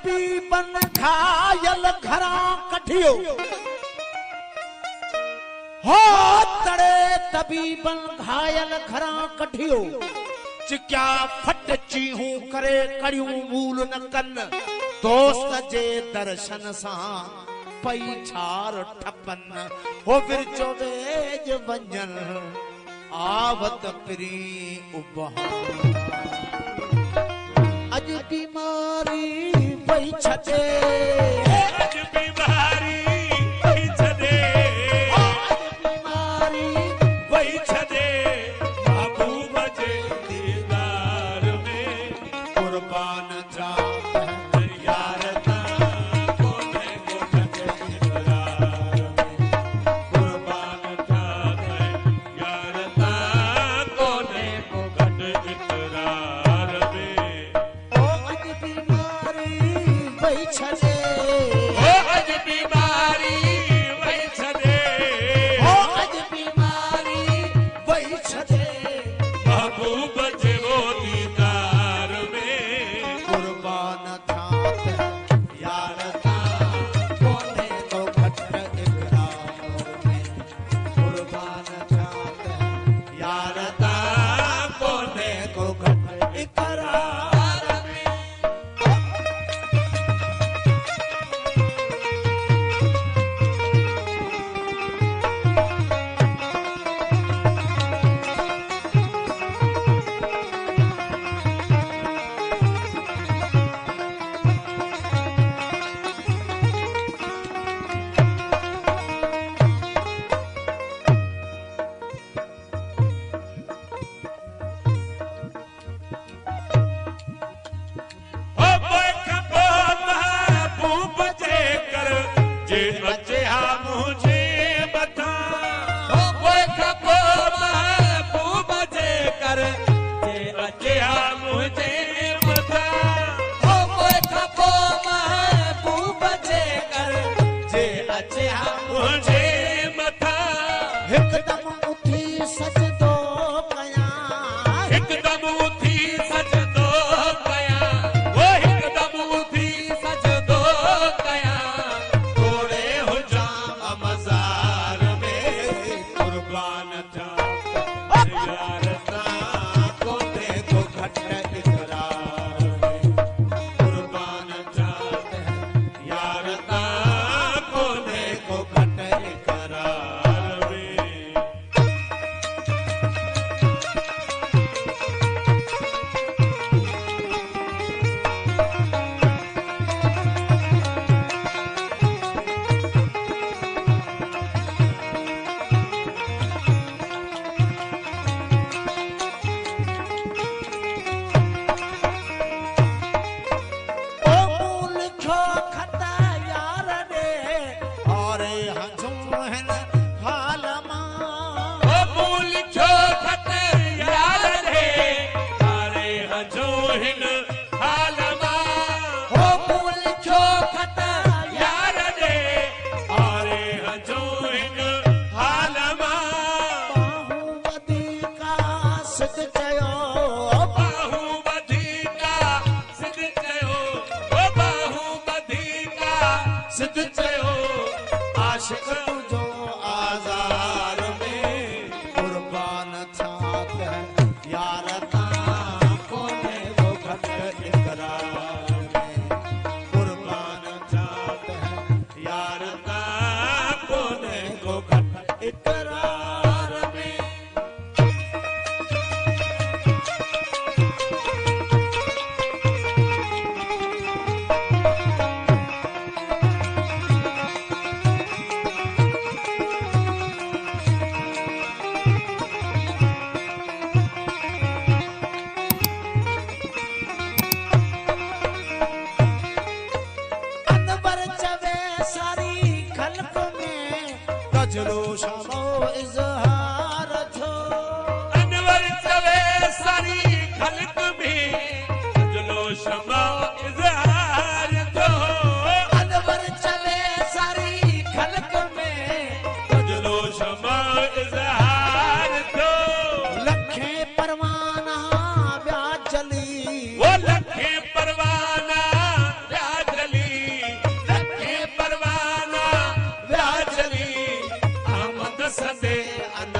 तबीबन घायल घरा कठियो हो तड़े तबीबन घायल घरा कठियो चिक्या फट चीहू करे कड़ियूं मूल न कन दोस्त जे दर्शन सा पई छार ठपन हो विरचो वेज वंजन आवत प्री उबहा अज बीमारी वही छदे अज बीमारी वही छदे अज बीमारी वही छदे महबूब जे दीदार में कुर्बान जात है यार ता कोने को छदे इकरार में कुर्बान जात है यार ता कोने को छदे इकरार में अज बीमारी वही छदे अज बीमारी वही छदे अज बीमारी वही छदे महबूब जे वो दीदार में कुर्बान जात है यार ता कोने को घट इकरार में कुर्बान जात है यार ता कोने को घट इकरार में ओ बैठ को महबूब जे कर जे अचे हा मुझे बता ओ बैठ को महबूब जे कर जे अचे हा मुझे बता ओ कोई खपो महबूब जे कर जे अचे हा मुझे बता हिकदम उठी सजदो कया हिकदम उठी सजदो कया वो हिकदम उठी सजदो कया तोड़े हो जाम मजार में कुर्बान था यार ता कोने को घट इकरार में कुर्बान जात है यार ता कोने को घट इकरार करार में ओ मूल खो खता यार रे और हंसू हन हाल मां ओ मूल छो खत यार रे तारे हजो हिन हाल मां ओ मूल खो खता यार रे तारे हजो हिन हाल मां बाहू वधिका सिद्ध चयो बाहू बधीका सिद्ध चयो ओ बाहू बधीका सिद्ध चयो आशिक तुझो आजार में कुर्बान छात है यार ता कोने को घट इकरार में कुर्बान छात है यार ता कोने को घट इकरार में अन